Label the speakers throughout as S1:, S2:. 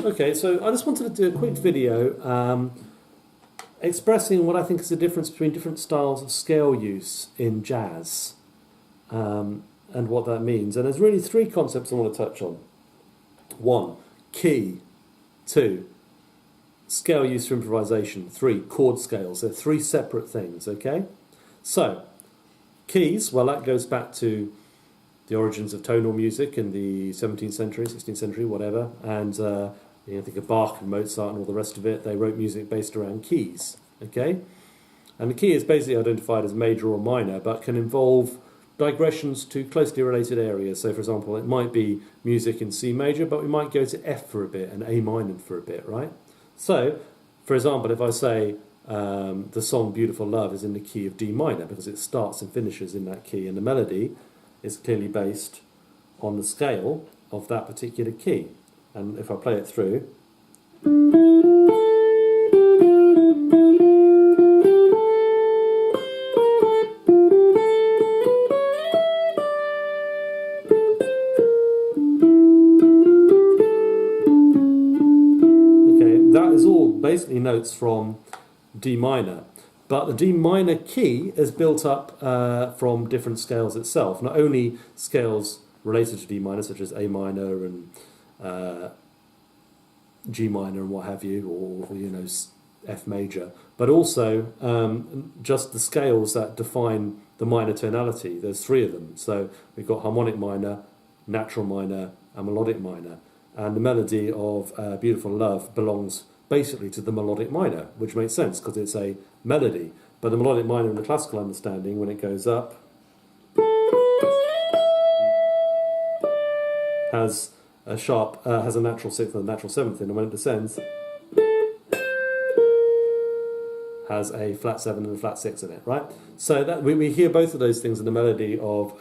S1: Okay, so I just wanted to do a quick video expressing what I think is the difference between different styles of scale use in jazz and what that means. And there's really three concepts I want to touch on. One, key. Two, scale use for improvisation. Three, chord scales. They're three separate things, okay? So, keys, well, that goes back to the origins of tonal music in the 17th century, 16th century, whatever, and think of Bach and Mozart and all the rest of it. They wrote music based around keys, okay? And the key is basically identified as major or minor, but can involve digressions to closely related areas. So, for example, it might be music in C major, but we might go to F for a bit and A minor for a bit, right? So, for example, if I say the song Beautiful Love is in the key of D minor, because it starts and finishes in that key, and the melody is clearly based on the scale of that particular key. And if I play it through, okay, that is all basically notes from D minor. But the D minor key is built up from different scales itself. Not only scales related to D minor, such as A minor and G minor and what have you, or F major, but also just the scales that define the minor tonality. There's three of them. So we've got harmonic minor, natural minor, and melodic minor. And the melody of Beautiful Love belongs basically to the melodic minor, which makes sense because it's a melody. But the melodic minor in the classical understanding, when it goes up, has a sharp, has a natural sixth and a natural seventh in, and when it descends, has a flat seven and a flat six in it, right? So that we hear both of those things in the melody of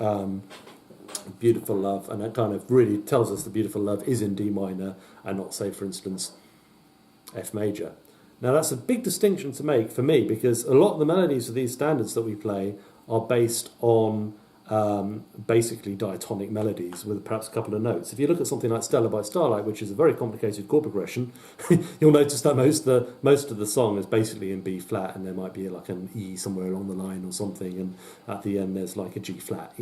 S1: Beautiful Love, and that kind of really tells us the Beautiful Love is in D minor and not, say, for instance, F major. Now that's a big distinction to make for me, because a lot of the melodies of these standards that we play are based on basically diatonic melodies with perhaps a couple of notes. If you look at something like Stella by Starlight, which is a very complicated chord progression, you'll notice that most of the song is basically in B flat, and there might be like an E somewhere along the line or something, and at the end there's like a G flat,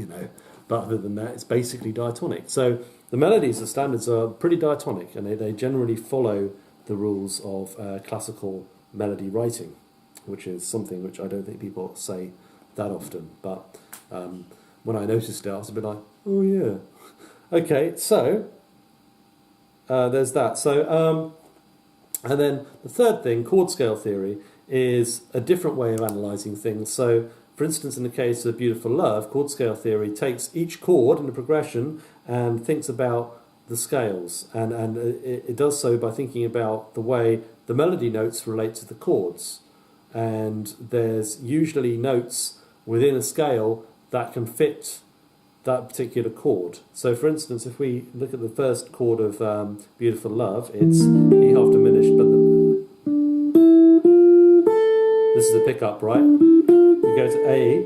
S1: But other than that, it's basically diatonic. So the melodies of standards are pretty diatonic, and they generally follow the rules of classical melody writing, which is something which I don't think people say that often. But when I noticed it, I was a bit like, oh yeah. Okay, so there's that. So and then the third thing, chord scale theory, is a different way of analysing things. So, for instance, in the case of Beautiful Love, chord scale theory takes each chord in the progression and thinks about the scales, and it does so by thinking about the way the melody notes relate to the chords. And there's usually notes within a scale that can fit that particular chord. So, for instance, if we look at the first chord of Beautiful Love, it's E half diminished, but this is a pickup, right? We go to A.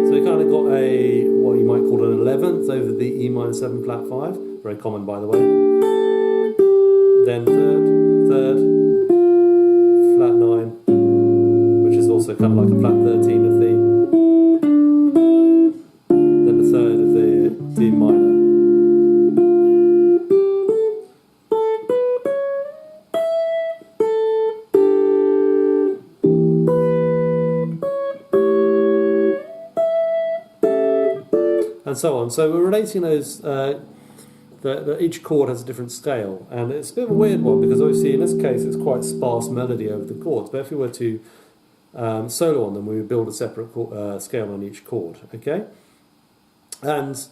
S1: So we kind of got a, what you might call an 11th over the E minor 7 flat 5. Very common, by the way. Then third, flat 9, which is also kind of like a flat 13 of the, then the third of the D minor. And so on. So we're relating those, each chord has a different scale, and it's a bit of a weird one, because obviously in this case it's quite sparse melody over the chords, but if we were to solo on them, we would build a separate scale on each chord, okay? And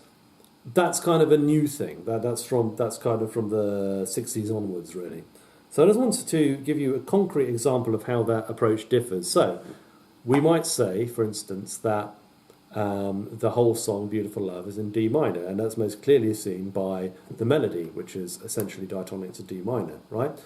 S1: that's kind of a new thing. That's kind of from the 60s onwards, really. So I just wanted to give you a concrete example of how that approach differs. So we might say, for instance, that the whole song Beautiful Love is in D minor, and that's most clearly seen by the melody, which is essentially diatonic to D minor, right?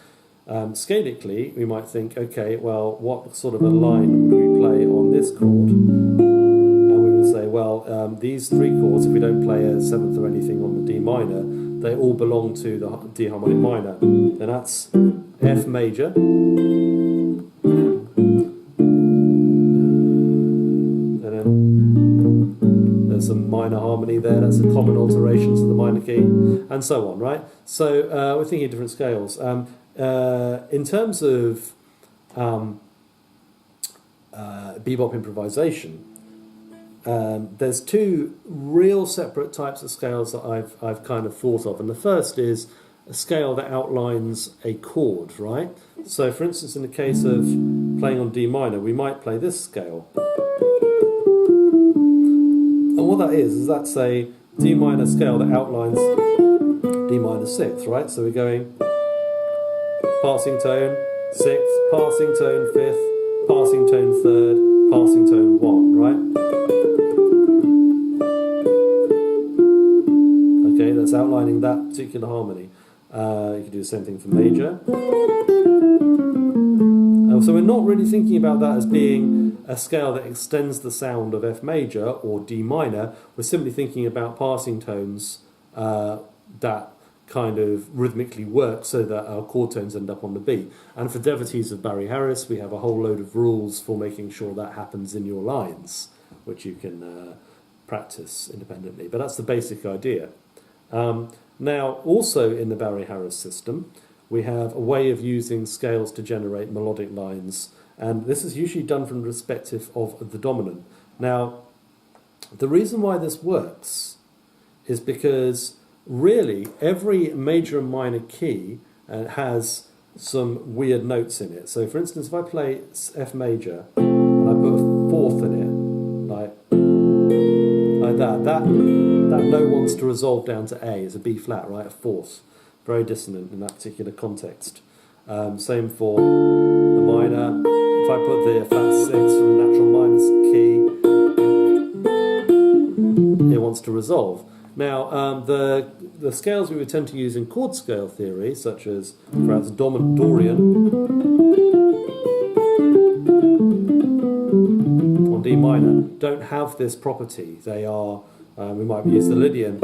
S1: Scalically, we might think, okay, well, what sort of a line would we play on this chord? And we would say, well, these three chords, if we don't play a seventh or anything on the D minor, they all belong to the D harmonic minor. Then that's F major. And then there's some minor harmony there, that's the common alterations of the minor key, and so on, right? So we're thinking of different scales. In terms of bebop improvisation, there's two real separate types of scales that I've kind of thought of, and the first is a scale that outlines a chord, right? So for instance, in the case of playing on D minor, we might play this scale. And what that is that's a D minor scale that outlines D minor sixth, right? So we're going passing tone, sixth, passing tone, fifth, passing tone, third, passing tone, one, right? Okay, that's outlining that particular harmony. You can do the same thing for major. So we're not really thinking about that as being a scale that extends the sound of F major or D minor. We're simply thinking about passing tones that kind of rhythmically work so that our chord tones end up on the beat. And for devotees of Barry Harris, we have a whole load of rules for making sure that happens in your lines, which you can practice independently. But that's the basic idea. Now, also in the Barry Harris system, we have a way of using scales to generate melodic lines, and this is usually done from the perspective of the dominant. Now, the reason why this works is because really every major and minor key has some weird notes in it. So for instance, if I play F major and I put a fourth in it, like that note wants to resolve down to A. It's a B flat, right? A fourth. Very dissonant in that particular context. Same for the minor. If I put the flat six from the natural minor key, it wants to resolve. Now, the scales we would tend to use in chord scale theory, such as perhaps dominant Dorian on D minor, don't have this property. They are, we might use the Lydian.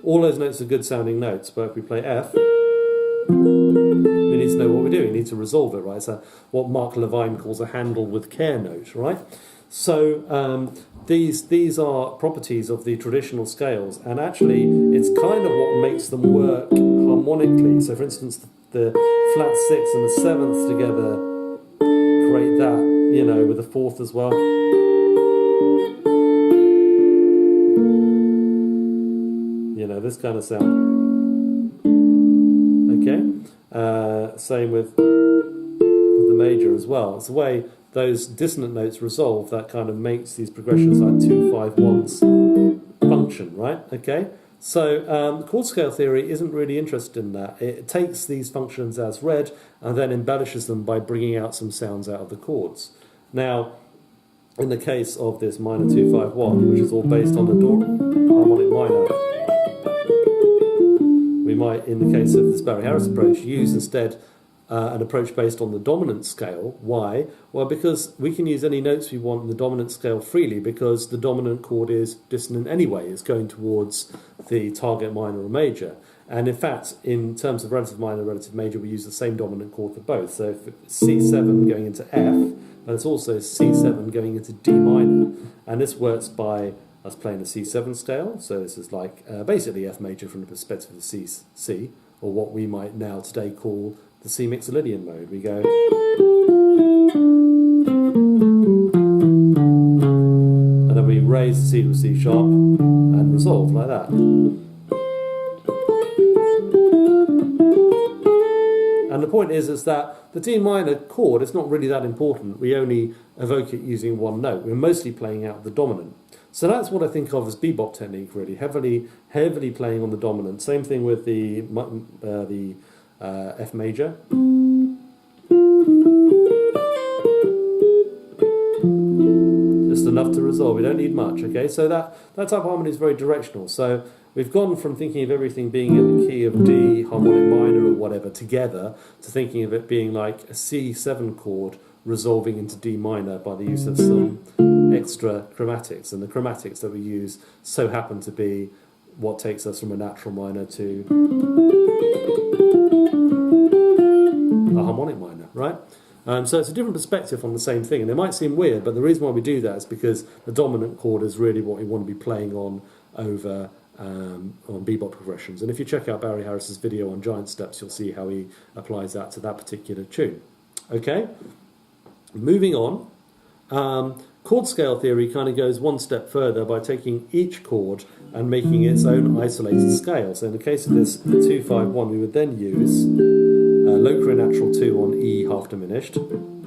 S1: All those notes are good sounding notes, but if we play F, we need to know what we're doing. We need to resolve it, right? So what Mark Levine calls a handle with care note, right? So these are properties of the traditional scales, and actually it's kind of what makes them work harmonically. So for instance, the flat sixth and the seventh together create that, you know, with the fourth as well. You know, this kind of sound. Okay? Same with the major as well. It's the way those dissonant notes resolve that kind of makes these progressions like 2-5-1s function, right? Okay? So chord scale theory isn't really interested in that. It takes these functions as read and then embellishes them by bringing out some sounds out of the chords. Now, in the case of this minor 2-5-1, which is all based on the harmonic minor, we might, in the case of this Barry Harris approach, use instead an approach based on the dominant scale. Why? Well, because we can use any notes we want in the dominant scale freely, because the dominant chord is dissonant anyway. It's going towards the target minor or major. And in fact, in terms of relative minor, relative major, we use the same dominant chord for both. So if it's C7 going into F, but it's also C7 going into D minor. And this works by us playing a C7 scale. So this is like basically F major from the perspective of C, or what we might now today call the C Mixolydian mode. We go, and then we raise the C to a C sharp and resolve like that. And the point is that the D minor chord is not really that important. We only evoke it using one note. We're mostly playing out the dominant. So that's what I think of as bebop technique, really, heavily playing on the dominant. Same thing with the F major. Just enough to resolve. We don't need much, okay? So that type of harmony is very directional. So we've gone from thinking of everything being in the key of D, harmonic minor or whatever, together, to thinking of it being like a C7 chord resolving into D minor by the use of some extra chromatics, and the chromatics that we use so happen to be what takes us from a natural minor to a harmonic minor, right? So it's a different perspective on the same thing, and it might seem weird, but the reason why we do that is because the dominant chord is really what we want to be playing on over on bebop progressions. And if you check out Barry Harris's video on giant steps, you'll see how he applies that to that particular tune. Okay, moving on. Chord scale theory kind of goes one step further by taking each chord and making its own isolated scale. So in the case of this 2-5-1, we would then use low career natural 2 on E half diminished, and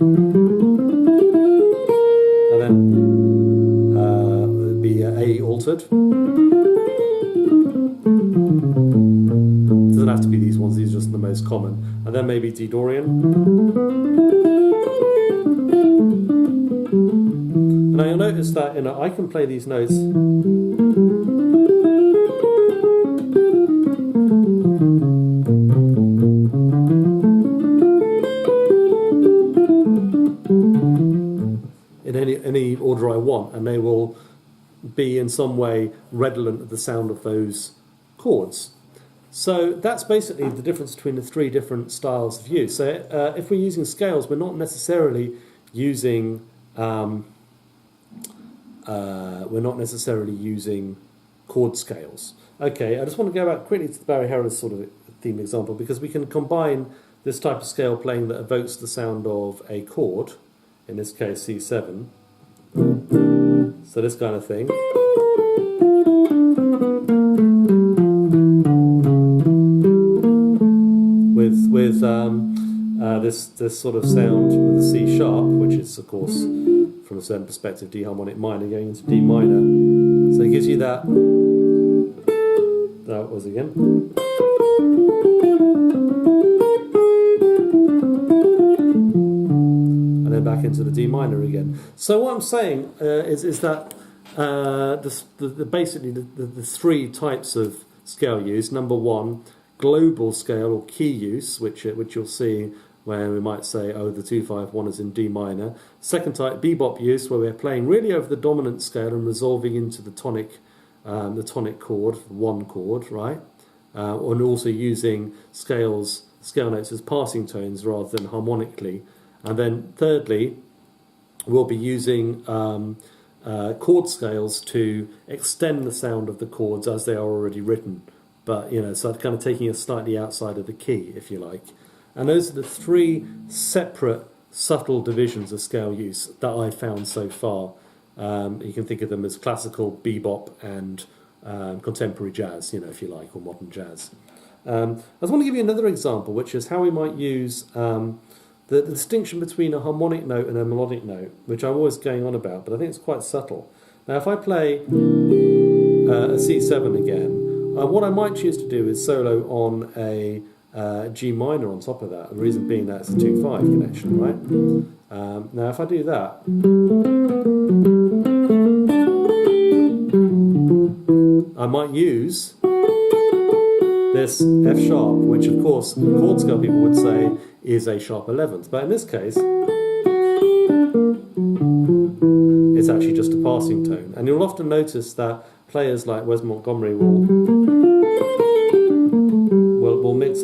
S1: then it would be A altered. Doesn't have to be these ones, these are just the most common. And then maybe D Dorian. Now you'll notice that I can play these notes in any order I want, and they will be in some way redolent of the sound of those chords. So that's basically the difference between the three different styles of use. So if we're using scales, we're not necessarily using chord scales. Okay, I just want to go back quickly to the Barry Harris sort of theme example, because we can combine this type of scale playing that evokes the sound of a chord, in this case C7, so this kind of thing, with this sort of sound with a C sharp, which is of course from a certain perspective D harmonic minor going into D minor. So it gives you that was again. And then back into the D minor again. So what I'm saying is that basically the three types of scale use. Number one, global scale or key use, which you'll see where we might say, oh, the 2-5-1 is in D minor. Second type, bebop use, where we're playing really over the dominant scale and resolving into the tonic chord, one chord, right? And also using scale notes as passing tones rather than harmonically. And then thirdly, we'll be using chord scales to extend the sound of the chords as they are already written. But, so kind of taking us slightly outside of the key, if you like. And those are the three separate, subtle divisions of scale use that I've found so far. You can think of them as classical, bebop, and contemporary jazz, if you like, or modern jazz. I just want to give you another example, which is how we might use the distinction between a harmonic note and a melodic note, which I'm always going on about, but I think it's quite subtle. Now, if I play a C7 again, what I might choose to do is solo on a G minor on top of that. The reason being that it's a 2-5 connection, right? Now if I do that, I might use this F sharp, which of course chord scale people would say is a sharp 11th, but in this case it's actually just a passing tone. And you'll often notice that players like Wes Montgomery will mix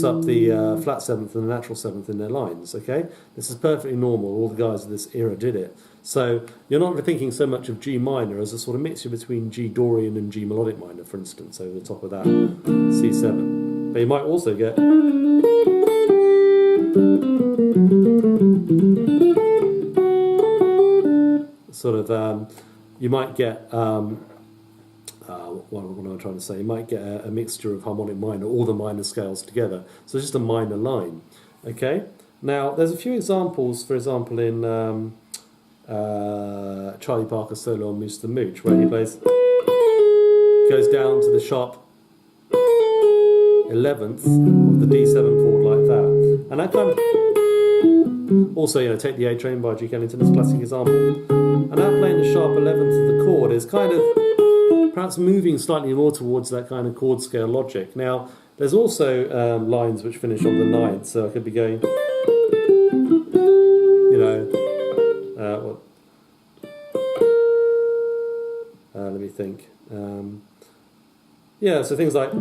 S1: up the flat 7th and the natural 7th in their lines. Okay, this is perfectly normal. All the guys of this era did it. So you're not thinking so much of G minor as a sort of mixture between G Dorian and G melodic minor, for instance, over the top of that C7. But you might also get you might get what am I trying to say? You might get a mixture of harmonic minor, all the minor scales together. So it's just a minor line. Okay. Now there's a few examples. For example, in Charlie Parker's solo on Moose the Mooch, where he goes down to the sharp 11th of the D7 chord like that, and that kind of also, Take the A Train by Duke Ellington is a classic example. And that playing the sharp 11th of the chord is kind of perhaps moving slightly more towards that kind of chord scale logic. Now, There's also lines which finish on the ninth, so I could be going, you know, let me think. Yeah, so things like.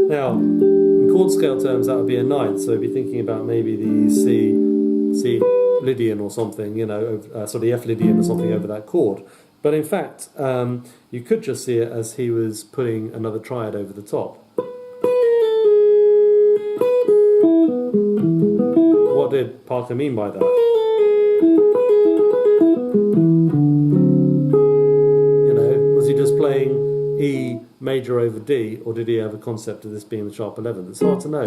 S1: Now, in chord scale terms, that would be a ninth, so I'd be thinking about maybe the C Lydian or something, you know, sorry, F Lydian or something over that chord. But in fact, you could just see it as he was putting another triad over the top. What did Parker mean by that? You know, was he just playing E major over D, or did he have a concept of this being the sharp 11th? It's hard to know.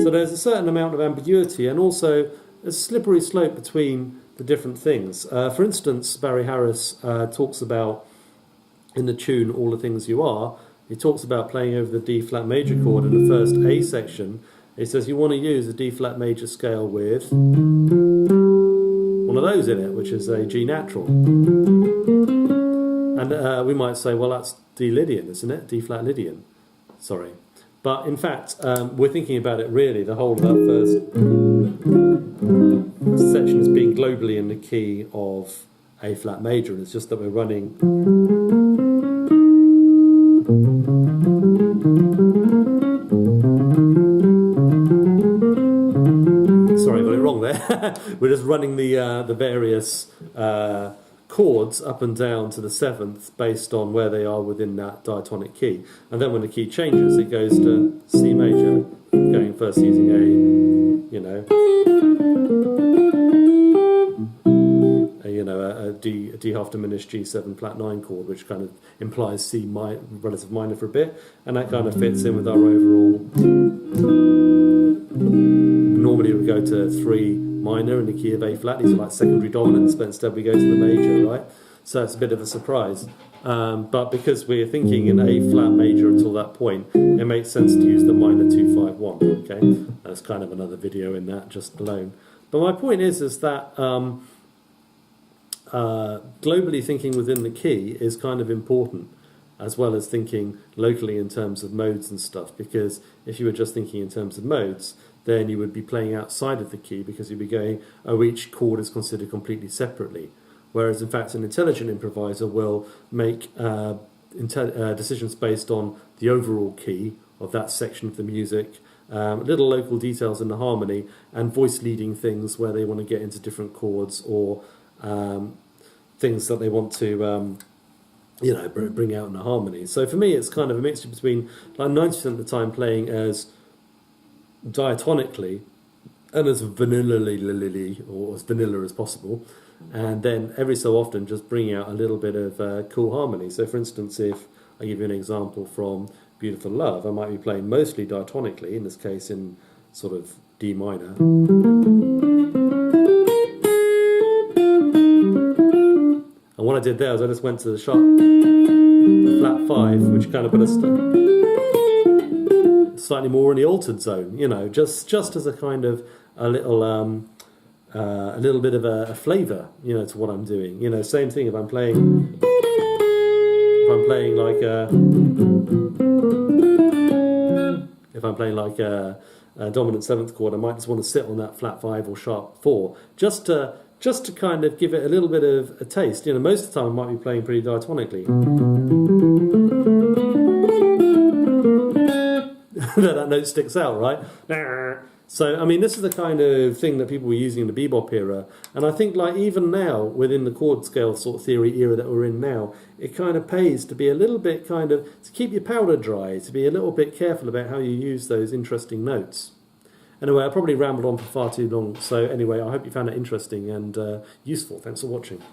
S1: So there's a certain amount of ambiguity, and also a slippery slope between the different things. For instance, Barry Harris talks about, in the tune All the Things You Are, he talks about playing over the D flat major chord in the first A section. He says you want to use a D flat major scale with one of those in it, which is a G natural. And we might say, well, that's D Lydian, isn't it? D flat Lydian. Sorry. But in fact, we're thinking about it really, the whole of that first section as being globally in the key of A flat major, and it's just that we're running. Sorry, I got it wrong there. We're just running the various chords up and down to the 7th based on where they are within that diatonic key, and then when the key changes it goes to C major, going first using a, you know, a D half diminished G7 flat 9 chord, which kind of implies C relative minor for a bit, and that kind of fits in with our overall. Normally we go to 3 minor in the key of A flat. These are like secondary dominants, but instead we go to the major, right? So it's a bit of a surprise. But because we're thinking in A flat major until that point, it makes sense to use the minor 251. Okay, that's kind of another video in that just alone. But my point is that globally thinking within the key is kind of important, as well as thinking locally in terms of modes and stuff. Because if you were just thinking in terms of modes, then you would be playing outside of the key, because you'd be going, oh, each chord is considered completely separately. Whereas, in fact, an intelligent improviser will make decisions based on the overall key of that section of the music, little local details in the harmony, and voice leading things where they want to get into different chords, or things that they want to bring out in the harmony. So for me, it's kind of a mixture between like 90% of the time playing as diatonically and as vanilla-ly, or as vanilla as possible, and then every so often just bringing out a little bit of cool harmony. So for instance, if I give you an example from Beautiful Love, I might be playing mostly diatonically, in this case in sort of D minor. And what I did there was I just went to the sharp flat 5, which kind of put us slightly more in the altered zone, you know, just as a kind of a little bit of a flavour, you know, to what I'm doing. You know, same thing if I'm playing like a dominant 7th chord, I might just want to sit on that flat 5 or sharp 4, just to kind of give it a little bit of a taste. You know, most of the time I might be playing pretty diatonically. That note sticks out, right? So, I mean, this is the kind of thing that people were using in the bebop era, and I think, like, even now, within the chord scale sort of theory era that we're in now, it kind of pays to be a little bit to keep your powder dry, to be a little bit careful about how you use those interesting notes. Anyway, I probably rambled on for far too long, so anyway, I hope you found it interesting and useful. Thanks for watching.